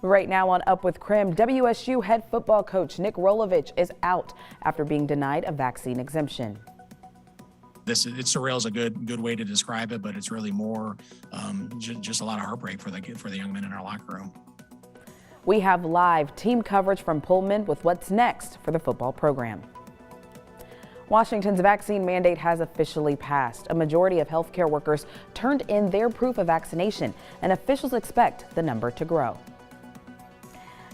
Right now on Up with KREM, WSU head football coach Nick Rolovich is out after being denied a vaccine exemption. It's surreal is a good way to describe it, but it's really more just a lot of heartbreak for the young men in our locker room. We have live team coverage from Pullman with what's next for the football program. Washington's vaccine mandate has officially passed. A majority of healthcare workers turned in their proof of vaccination, and officials expect the number to grow.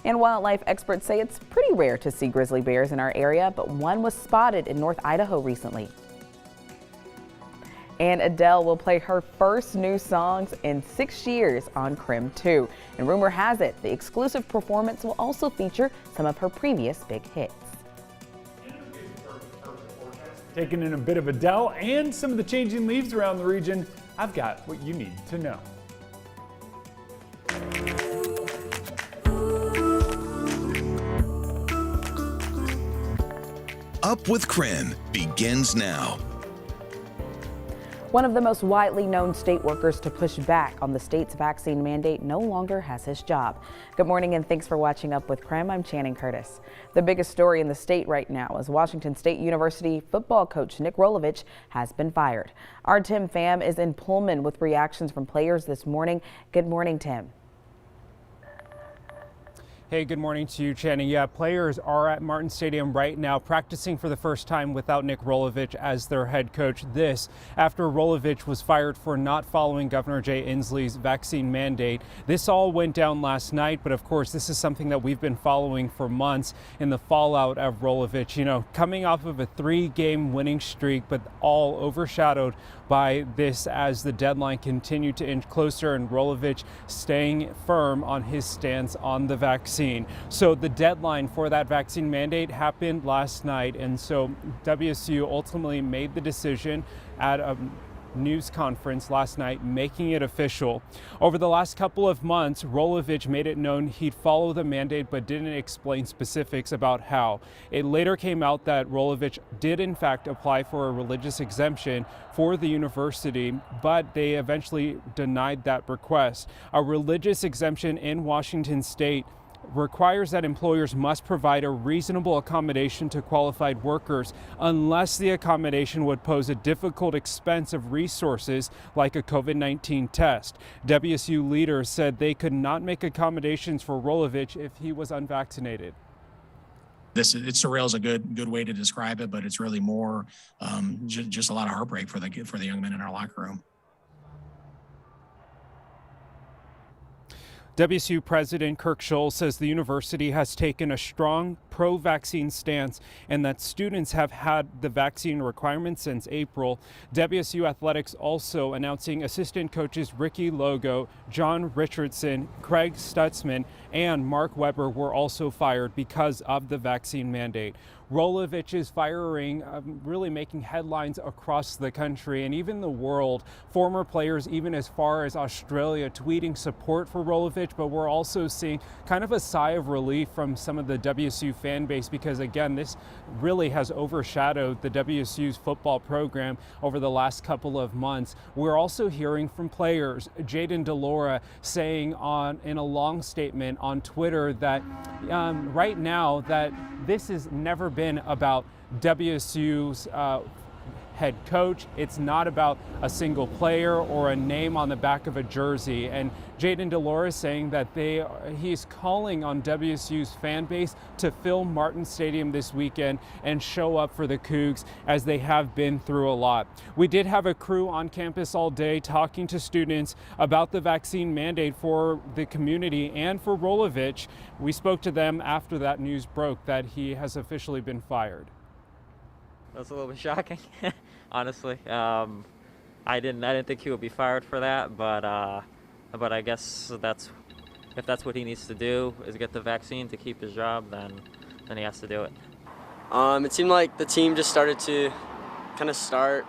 And wildlife experts say it's pretty rare to see grizzly bears in our area, but one was spotted in North Idaho recently. And Adele will play her first new songs in 6 years on KREM 2. And rumor has it, the exclusive performance will also feature some of her previous big hits. Taking in a bit of Adele and some of the changing leaves around the region, I've got what you need to know. Up with KREM begins now. One of the most widely known state workers to push back on the state's vaccine mandate no longer has his job. Good morning and thanks for watching Up with KREM. I'm Channing Curtis. The biggest story in the state right now is Washington State University football coach Nick Rolovich has been fired. Our Tim Pham is in Pullman with reactions from players this morning. Good morning, Tim. Hey, good morning to you, Channing. Yeah, players are at Martin Stadium right now practicing for the first time without Nick Rolovich as their head coach. This after Rolovich was fired for not following Governor Jay Inslee's vaccine mandate. This all went down last night, but of course, this is something that we've been following for months in the fallout of Rolovich. You know, coming off of a 3-game winning streak, but all overshadowed by this as the deadline continued to inch closer and Rolovich staying firm on his stance on the vaccine. So the deadline for that vaccine mandate happened last night, and so WSU ultimately made the decision at a news conference last night, making it official. Over the last couple of months, Rolovich made it known he'd follow the mandate but didn't explain specifics about how. It later came out that Rolovich did in fact apply for a religious exemption for the university, but they eventually denied that request. A religious exemption in Washington State requires that employers must provide a reasonable accommodation to qualified workers unless the accommodation would pose a difficult expense of resources like a COVID-19 test. WSU leaders said they could not make accommodations for Rolovich if he was unvaccinated. It's surreal is a good way to describe it, but it's really more just a lot of heartbreak for the young men in our locker room. WSU President Kirk Scholl says the university has taken a strong pro-vaccine stance and that students have had the vaccine requirement since April. WSU Athletics also announcing assistant coaches Ricky Logo, John Richardson, Craig Stutzman, and Mark Weber were also fired because of the vaccine mandate. Rolovich's firing really making headlines across the country and even the world. Former players, even as far as Australia, tweeting support for Rolovich, but we're also seeing kind of a sigh of relief from some of the WSU fan base because, again, this really has overshadowed the WSU's football program over the last couple of months. We're also hearing from players. Jaden DeLora saying in a long statement on Twitter that right now that this has never been about WSU's head coach. It's not about a single player or a name on the back of a jersey. And Jaden DeLora saying that he's calling on WSU's fan base to fill Martin Stadium this weekend and show up for the Cougs as they have been through a lot. We did have a crew on campus all day talking to students about the vaccine mandate for the community and for Rolovich. We spoke to them after that news broke that he has officially been fired. That's a little bit shocking, honestly. I didn't think he would be fired for that, but I guess if that's what he needs to do is get the vaccine to keep his job, then he has to do it. It seemed like the team just started to start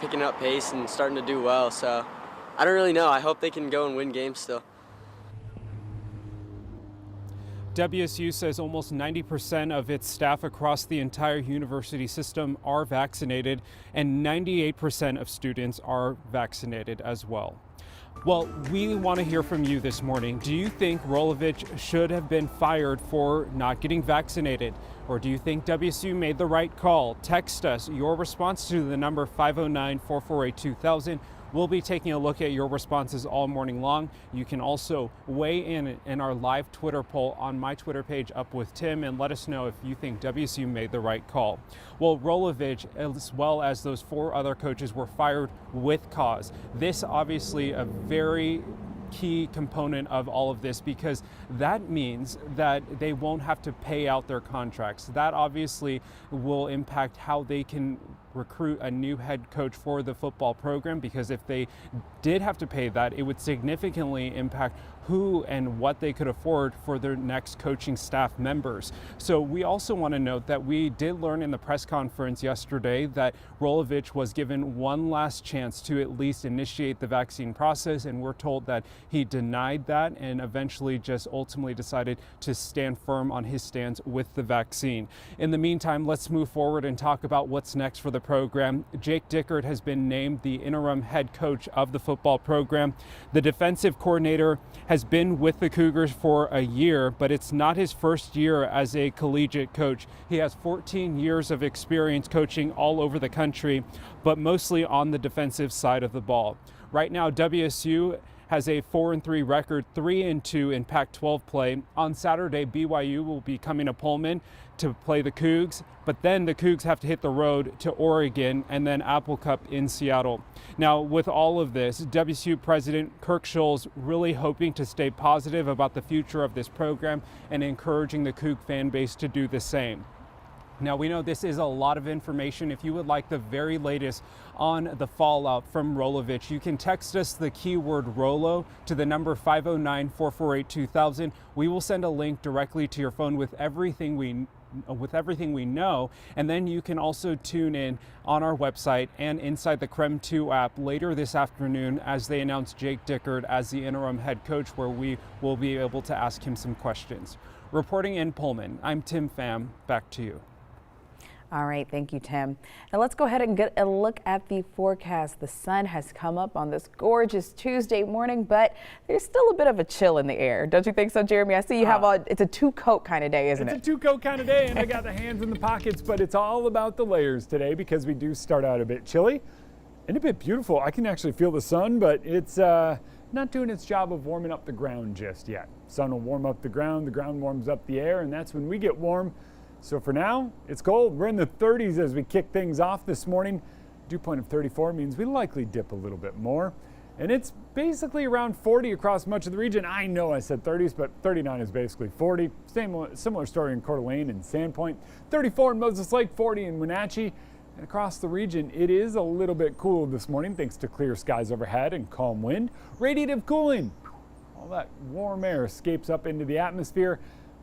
picking up pace and starting to do well. So I don't really know. I hope they can go and win games still. WSU says almost 90% of its staff across the entire university system are vaccinated, and 98% of students are vaccinated as well. Well, we want to hear from you this morning. Do you think Rolovich should have been fired for not getting vaccinated? Or do you think WSU made the right call? Text us your response to the number 509-448-2000. We'll be taking a look at your responses all morning long. You can also weigh in our live Twitter poll on my Twitter page, Up With Tim, and let us know if you think WSU made the right call. Well, Rolovich, as well as those 4 other coaches, were fired with cause. This obviously a very key component of all of this, because that means that they won't have to pay out their contracts. That obviously will impact how they can recruit a new head coach for the football program, because if they did have to pay that, it would significantly impact who and what they could afford for their next coaching staff members. So we also want to note that we did learn in the press conference yesterday that Rolovich was given one last chance to at least initiate the vaccine process, and we're told that he denied that and eventually just ultimately decided to stand firm on his stance with the vaccine. In the meantime, let's move forward and talk about what's next for the program. Jake Dickert has been named the interim head coach of the football program. The defensive coordinator has been with the Cougars for a year, but it's not his first year as a collegiate coach. He has 14 years of experience coaching all over the country, but mostly on the defensive side of the ball. Right now, WSU has a 4-3 record, 3-2 in Pac-12 play. On Saturday, BYU will be coming to Pullman to play the Cougs, but then the Cougs have to hit the road to Oregon and then Apple Cup in Seattle. Now, with all of this, WSU President Kirk Schulz really hoping to stay positive about the future of this program and encouraging the Coug fan base to do the same. Now, we know this is a lot of information. If you would like the very latest on the fallout from Rolovich, you can text us the keyword Rolo to the number 509-448-2000. We will send a link directly to your phone with everything we know, and then you can also tune in on our website and inside the KREM 2 app later this afternoon as they announce Jake Dickert as the interim head coach, where we will be able to ask him some questions. Reporting in Pullman, I'm Tim Pham. Back to you. All right, thank you, Tim. Now let's go ahead and get a look at the forecast. The sun has come up on this gorgeous Tuesday morning, but there's still a bit of a chill in the air. Don't you think so, Jeremy? I see you have it's a 2-coat kind of day, isn't it? It's a 2-coat kind of day, and I got the hands in the pockets, but it's all about the layers today because we do start out a bit chilly and a bit beautiful. I can actually feel the sun, but it's not doing its job of warming up the ground just yet. Sun will warm up the ground warms up the air, and that's when we get warm. So for now, it's cold. We're in the 30s as we kick things off this morning. Dew point of 34 means we likely dip a little bit more. And it's basically around 40 across much of the region. I know I said 30s, but 39 is basically 40. Similar story in Coeur d'Alene and Sandpoint. 34 in Moses Lake, 40 in Wenatchee. And across the region, it is a little bit cool this morning thanks to clear skies overhead and calm wind. Radiative cooling. All that warm air escapes up into the atmosphere.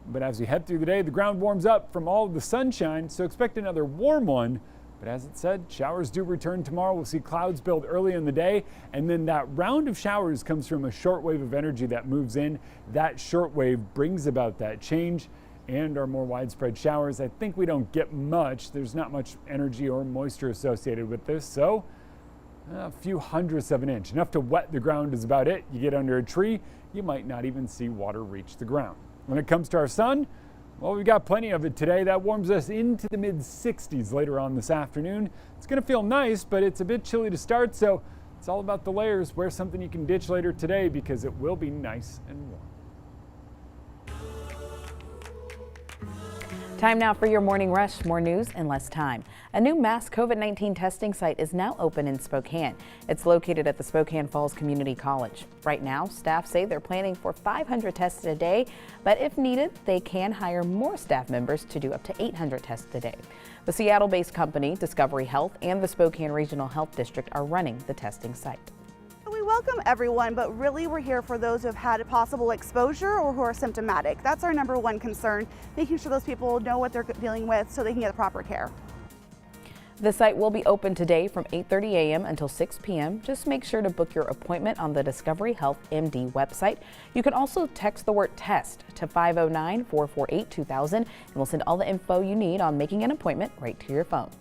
But as we head through the day, the ground warms up from all of the sunshine, so expect another warm one. But as it said, showers do return tomorrow. We'll see clouds build early in the day, and then that round of showers comes from a short wave of energy that moves in. That short wave brings about that change and our more widespread showers. I think we don't get much. There's not much energy or moisture associated with this, so a few hundredths of an inch. Enough to wet the ground is about it. You get under a tree, you might not even see water reach the ground. When it comes to our sun, well, we've got plenty of it today. That warms us into the mid-60s later on this afternoon. It's going to feel nice, but it's a bit chilly to start, so it's all about the layers. Wear something you can ditch later today because it will be nice and warm. Time now for your morning rush. More news in less time. A new mass COVID-19 testing site is now open in Spokane. It's located at the Spokane Falls Community College. Right now, staff say they're planning for 500 tests a day, but if needed, they can hire more staff members to do up to 800 tests a day. The Seattle-based company, Discovery Health, and the Spokane Regional Health District are running the testing site. We welcome everyone, but really we're here for those who have had a possible exposure or who are symptomatic. That's our number one concern, making sure those people know what they're dealing with so they can get the proper care. The site will be open today from 8:30 a.m. until 6 p.m. Just make sure to book your appointment on the Discovery Health MD website. You can also text the word TEST to 509-448-2000 and we'll send all the info you need on making an appointment right to your phone.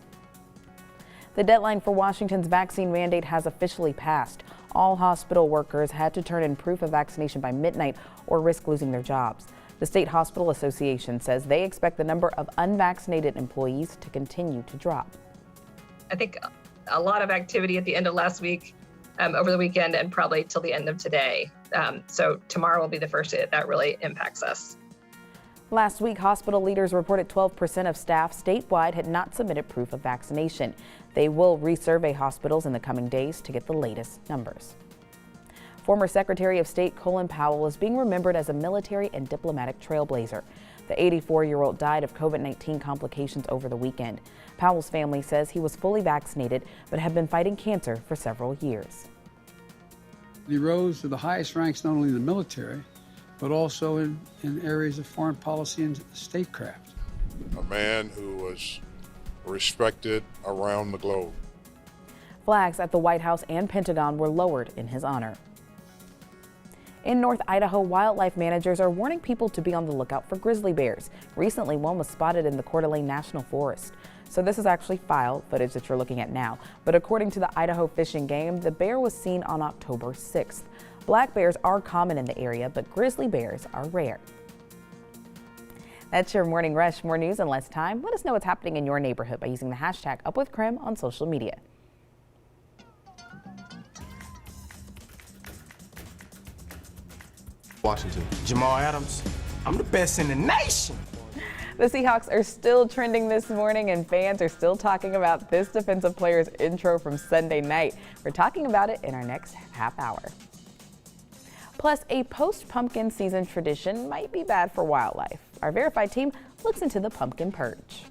The deadline for Washington's vaccine mandate has officially passed. All hospital workers had to turn in proof of vaccination by midnight or risk losing their jobs. The State Hospital Association says they expect the number of unvaccinated employees to continue to drop. I think a lot of activity at the end of last week, over the weekend, and probably till the end of today. So tomorrow will be the first day that really impacts us. Last week, hospital leaders reported 12% of staff statewide had not submitted proof of vaccination. They will resurvey hospitals in the coming days to get the latest numbers. Former Secretary of State Colin Powell is being remembered as a military and diplomatic trailblazer. The 84-year-old died of COVID-19 complications over the weekend. Powell's family says he was fully vaccinated but had been fighting cancer for several years. He rose to the highest ranks not only in the military, but also in areas of foreign policy and statecraft. A man who was respected around the globe. Flags at the White House and Pentagon were lowered in his honor. In North Idaho, wildlife managers are warning people to be on the lookout for grizzly bears. Recently, one was spotted in the Coeur d'Alene National Forest. So this is actually file footage that you're looking at now. But according to the Idaho Fish and Game, the bear was seen on October 6th. Black bears are common in the area, but grizzly bears are rare. That's your Morning Rush. More news in less time. Let us know what's happening in your neighborhood by using the hashtag #UpWithKREM on social media. Washington. Jamal Adams, I'm the best in the nation. The Seahawks are still trending this morning, and fans are still talking about this defensive player's intro from Sunday night. We're talking about it in our next half hour. Plus, a post-pumpkin season tradition might be bad for wildlife. Our Verified team looks into the pumpkin purge.